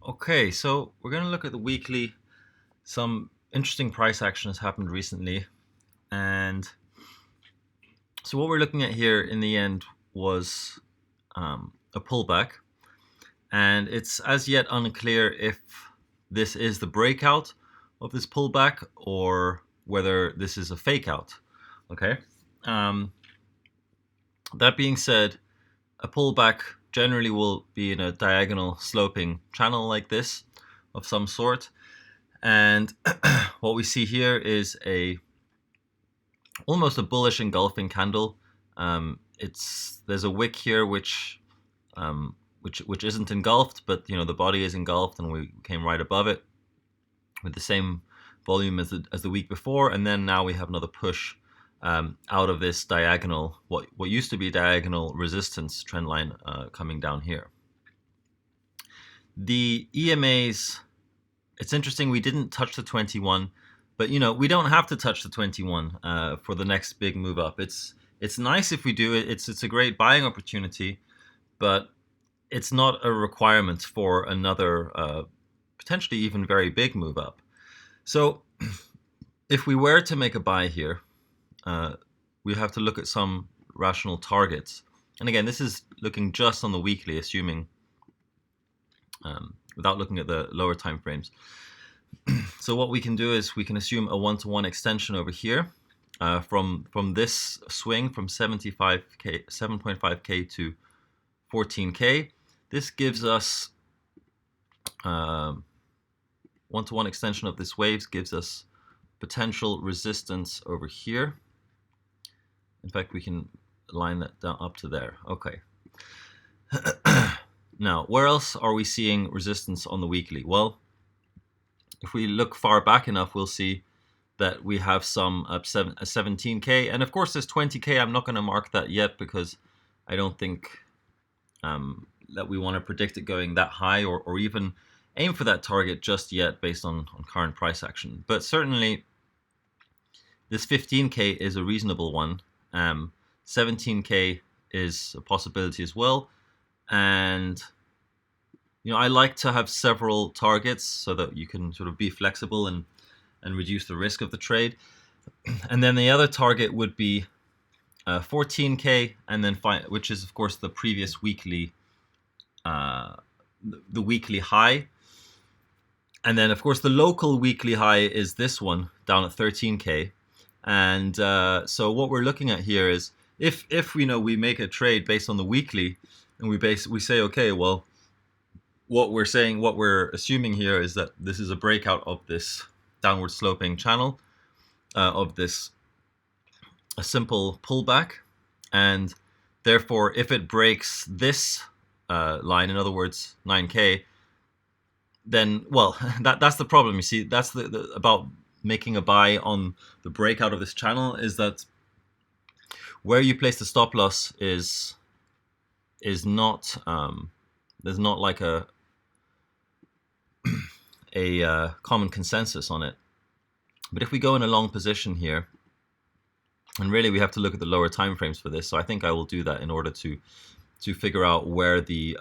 Okay, so we're going to look at the weekly. Some interesting price action has happened recently. And so, what we're looking at here in the end was a pullback. And it's as yet unclear if this is the breakout of this pullback or whether this is a fake out. Okay. Um, that being said, a pullback generally will be in a diagonal sloping channel like this of some sort. And what we see here is almost a bullish engulfing candle. There's a wick here which isn't engulfed, but the body is engulfed, and we came right above it with the same volume as the week before, and then now we have another push out of this diagonal, what used to be diagonal resistance trend line coming down here. The EMAs. It's interesting, we didn't touch the 21, but we don't have to touch the 21 for the next big move up. It's nice if we do it. It's a great buying opportunity, but it's not a requirement for another potentially even very big move up. So if we were to make a buy here, we have to look at some rational targets. And again, this is looking just on the weekly, assuming without looking at the lower time frames. So what we can do is we can assume a one-to-one extension over here from this swing from 7.5k to 14k. This gives us one-to-one extension of this waves gives us potential resistance over here. In fact, we can line that down up to there. Okay. Now, where else are we seeing resistance on the weekly? Well, if we look far back enough, we'll see that we have some up 17k, and of course there's 20k. I'm not going to mark that yet because I don't think that we want to predict it going that high or even aim for that target just yet based on current price action. But certainly this 15k is a reasonable one. 17k is a possibility as well. And I like to have several targets so that you can sort of be flexible and reduce the risk of the trade. And then the other target would be 14k, and then which is of course the previous weekly, the weekly high. And then of course the local weekly high is this one down at 13k. And so what we're looking at here is if we make a trade based on the weekly, and we say, okay, well, what we're assuming here is that this is a breakout of this downward sloping channel, of this a simple pullback, and therefore if it breaks this line, in other words 9k, then that's the problem. You see, that's the about making a buy on the breakout of this channel, is that where you place the stop loss is not there's not like a common consensus on it. But if we go in a long position here, and really we have to look at the lower time frames for this, so I think I will do that in order to figure out where the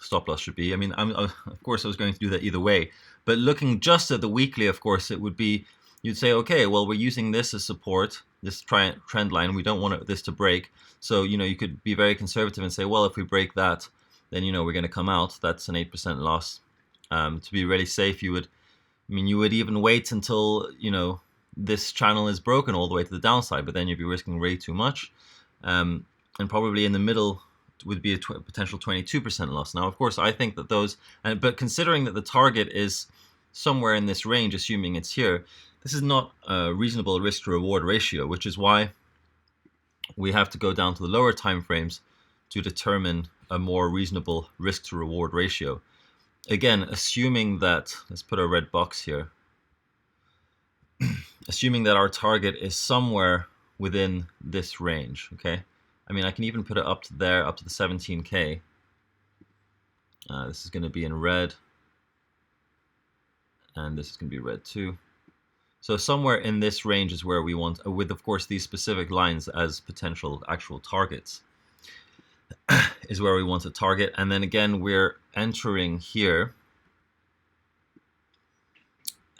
stop loss should be. I mean, of course I was going to do that either way, but looking just at the weekly, of course it would be, you'd say, okay, well, we're using this as support, this trend line, we don't want this to break. So you could be very conservative and say, well, if we break that, then we're going to come out. That's an 8% loss. To be really safe, you would even wait until this channel is broken all the way to the downside, but then you'd be risking way too much. And probably in the middle would be a potential 22% loss. Now, of course, I think that but considering that the target is somewhere in this range, assuming it's here, this is not a reasonable risk to reward ratio, which is why we have to go down to the lower time frames to determine a more reasonable risk to reward ratio. Again, assuming that, let's put a red box here, assuming that our target is somewhere within this range, okay? I mean, I can even put it up to there, up to the 17k. This is going to be in red, and this is going to be red too. So somewhere in this range is where we want, with of course these specific lines as potential actual targets, is where we want to target. And then again, we're entering here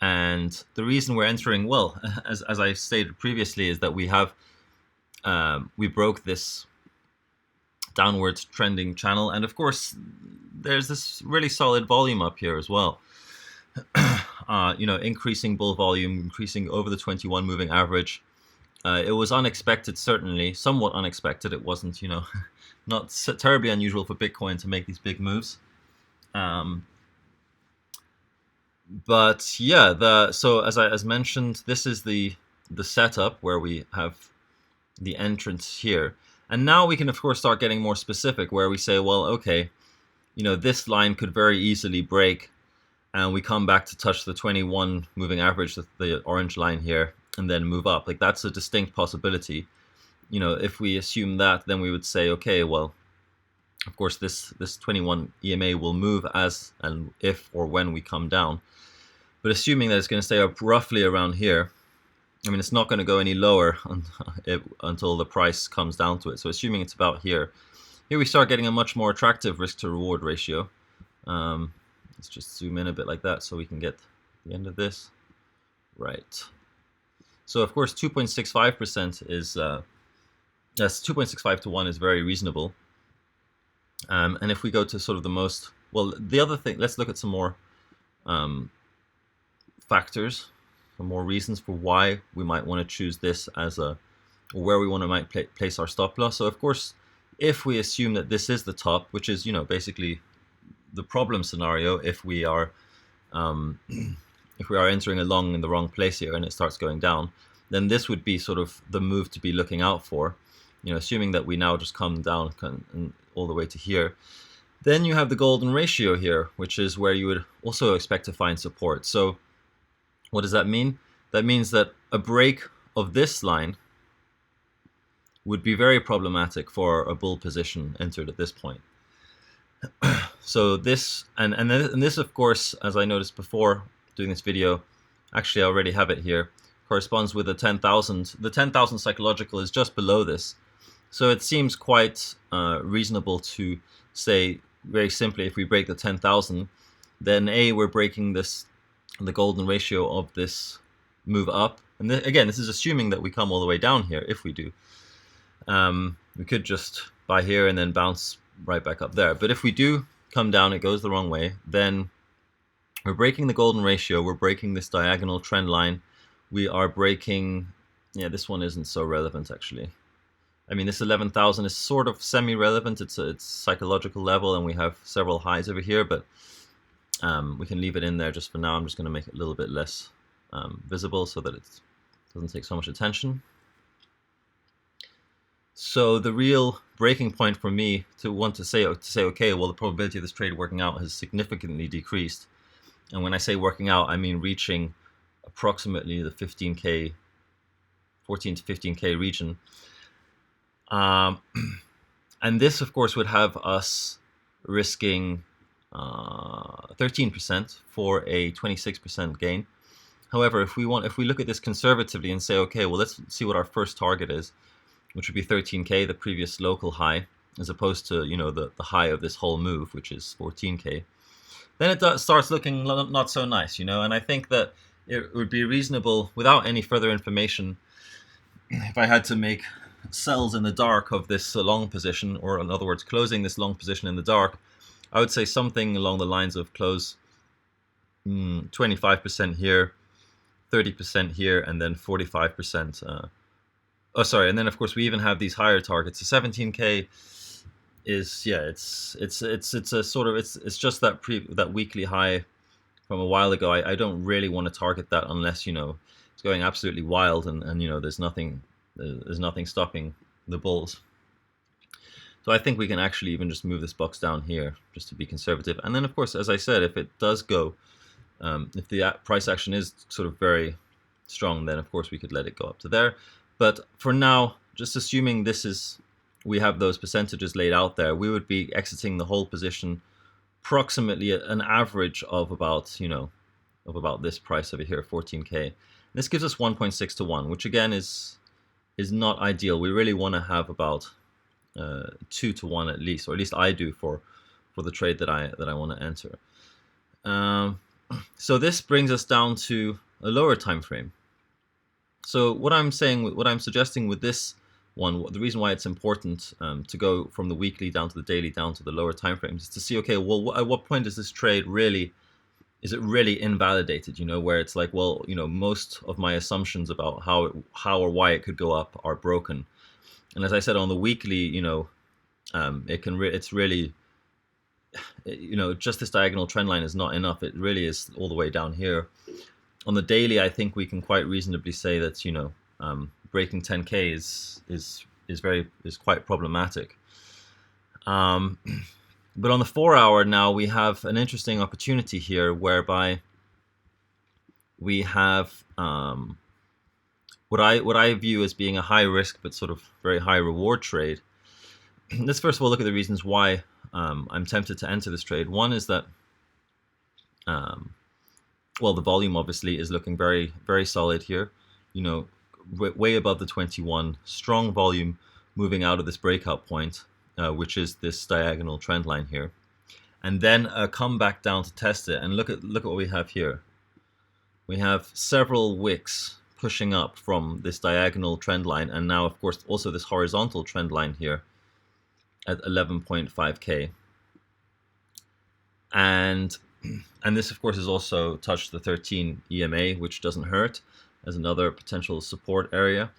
And the reason we're entering, well, as I stated previously, is that we broke this downwards trending channel, and of course there's this really solid volume up here as well. Increasing bull volume, increasing over the 21 moving average. It was unexpected, certainly, somewhat unexpected. It wasn't, not terribly unusual for Bitcoin to make these big moves. But yeah, so as mentioned, this is the setup where we have the entrance here. And now we can, of course, start getting more specific, where we say, well, okay, this line could very easily break, and we come back to touch the 21 moving average, the orange line here, and then move up. Like, that's a distinct possibility. If we assume that, then we would say, okay, well, of course, this 21 EMA will move as and if or when we come down. But assuming that it's going to stay up roughly around here, I mean, it's not going to go any lower until the price comes down to it. So assuming it's about here, we start getting a much more attractive risk to reward ratio. Let's just zoom in a bit like that so we can get the end of this. Right. So of course 2.65% is, yes, 2.65 to 1 is very reasonable. And if we go to sort of the most, well, the other thing, let's look at some more factors, some more reasons for why we might want to choose this as or where we want to might place our stop loss. So of course, if we assume that this is the top, which is, basically the problem scenario, if we are entering along in the wrong place here and it starts going down, then this would be sort of the move to be looking out for. Assuming that we now just come down all the way to here, then you have the golden ratio here, which is where you would also expect to find support. So what does that mean? That means that a break of this line would be very problematic for a bull position entered at this point. So this, and this, of course, as I noticed before doing this video, actually I already have it here, corresponds with the 10,000. The 10,000 psychological is just below this. So it seems quite reasonable to say, very simply, if we break the 10,000, then we're breaking the golden ratio of this move up. And again, this is assuming that we come all the way down here. If we do, we could just buy here and then bounce right back up there. But if we do come down, it goes the wrong way, then we're breaking the golden ratio, we're breaking this diagonal trend line, we are breaking, this one isn't so relevant actually. I mean, this 11,000 is sort of semi-relevant. It's psychological level, and we have several highs over here, but we can leave it in there just for now. I'm just going to make it a little bit less visible so that it doesn't take so much attention. So the real breaking point for me to want to say, okay, well, the probability of this trade working out has significantly decreased. And when I say working out, I mean reaching approximately the 14 to 15K region. And this, of course, would have us risking 13% for a 26% gain. However, if we look at this conservatively and say, okay, well, let's see what our first target is, which would be 13K, the previous local high, as opposed to the high of this whole move, which is 14K. Then it starts looking not so nice, And I think that it would be reasonable, without any further information, if I had to make sells in the dark of this long position, or in other words, closing this long position in the dark, I would say something along the lines of close 25% here, 30% here, and then 45%. And then of course we even have these higher targets. The 17K is it's a sort of it's just that weekly high from a while ago. I don't really want to target that unless it's going absolutely wild and there's nothing stopping the bulls. So I think we can actually even just move this box down here just to be conservative. And then of course, as I said, if it does go, if the price action is sort of very strong, then of course we could let it go up to there. But for now, just assuming we have those percentages laid out there, we would be exiting the whole position approximately at an average of about this price over here, 14K. This gives us 1.6 to 1, which again is not ideal. We really want to have about 2 to 1 at least, or at least I do for the trade that I want to enter. So this brings us down to a lower time frame. So what I'm suggesting with this one, the reason why it's important to go from the weekly down to the daily down to the lower time frames is to see, okay, well, at what point is this trade really, is it really invalidated? Where it's like, well, most of my assumptions about how or why it could go up are broken. And as I said, on the weekly, it's really, just this diagonal trend line is not enough. It really is all the way down here. On the daily, I think we can quite reasonably say that breaking 10K is quite problematic. But on the 4-hour now, we have an interesting opportunity here, whereby we have what I view as being a high risk but sort of very high reward trade. Let's first of all look at the reasons why I'm tempted to enter this trade. One is that well, the volume obviously is looking very, very solid here. Way above the 21, strong volume moving out of this breakout point, which is this diagonal trend line here, and then come back down to test it. And look at what we have here. We have several wicks pushing up from this diagonal trend line, and now, of course, also this horizontal trend line here at 11.5K. And this, of course, has also touched the 13 EMA, which doesn't hurt, as another potential support area.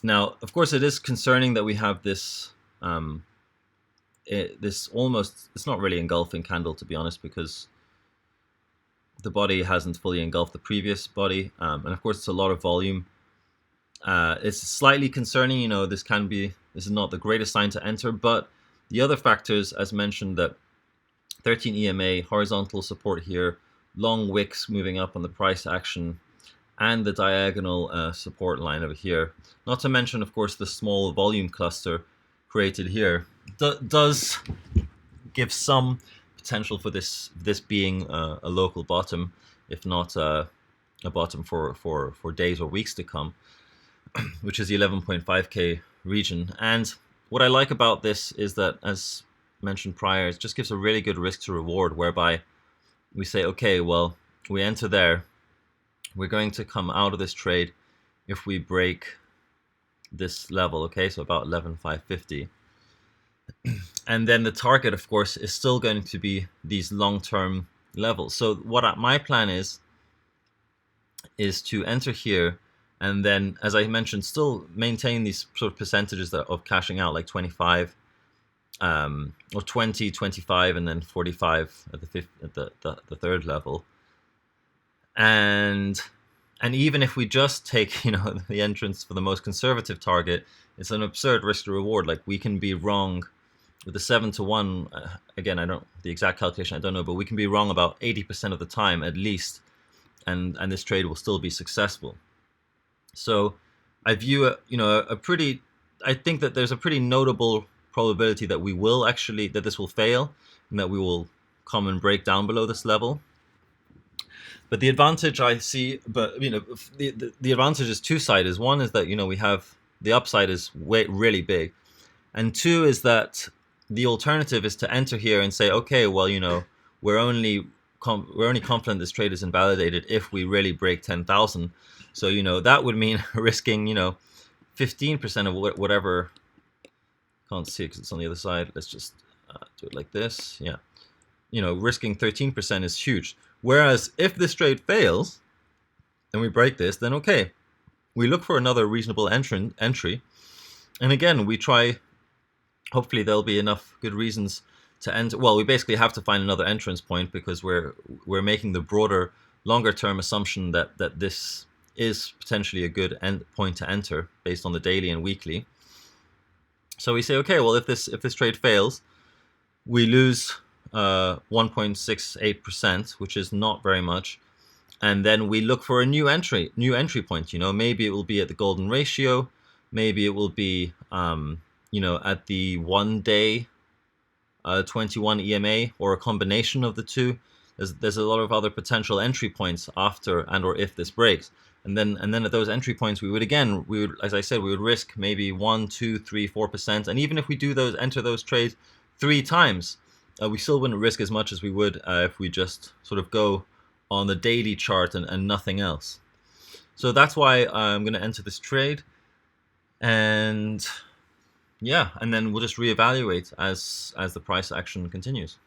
Now, of course, it is concerning that we have this it's not really engulfing candle, to be honest, because the body hasn't fully engulfed the previous body, and of course, it's a lot of volume. It's slightly concerning. This is not the greatest sign to enter, but the other factors, as mentioned, that 13 EMA, horizontal support here, long wicks moving up on the price action, and the diagonal support line over here. Not to mention, of course, the small volume cluster created here does give some potential for this being a local bottom, if not a bottom for days or weeks to come, which is the 11.5K region. And what I like about this is that, as mentioned prior, it just gives a really good risk to reward, whereby we say, okay, well, we enter there, we're going to come out of this trade if we break this level, okay, so about 11,550. And then the target, of course, is still going to be these long-term levels. So what my plan is to enter here, and then, as I mentioned, still maintain these sort of percentages of cashing out, like 25 or 20, 25, and then 45 at the third level. And even if we just take the entrance for the most conservative target, it's an absurd risk to reward. Like, we can be wrong with the 7-to-1. Again, the exact calculation I don't know, but we can be wrong about 80% of the time at least, and this trade will still be successful. So I view I think that there's a pretty notable probability that that this will fail, and that we will come and break down below this level. But the advantage I see, the advantage is two-sided. One is that we have the upside is really big, and two is that the alternative is to enter here and say, okay, well, we're only confident this trade is invalidated if we really break 10,000. So that would mean risking 15% of whatever. Can't see it because it's on the other side. Let's just do it like this. Yeah, risking 13% is huge. Whereas if this trade fails and we break this, then okay, we look for another reasonable entry, and again we try. Hopefully there'll be enough good reasons to enter. Well, we basically have to find another entrance point, because we're making the broader, longer term assumption that this is potentially a good point to enter based on the daily and weekly. So we say, okay, well, if this trade fails, we lose 1.68%, which is not very much, and then we look for a new entry point. Maybe it will be at the golden ratio, maybe it will be at the 1 day 21 EMA, or a combination of the two. There's a lot of other potential entry points after and or if this breaks. And then at those entry points, we would, as I said, we would risk maybe 1, 2, 3, 4%. And even if we enter those trades 3 times, we still wouldn't risk as much as we would if we just sort of go on the daily chart and nothing else. So that's why I'm going to enter this trade, and yeah, and then we'll just reevaluate as the price action continues.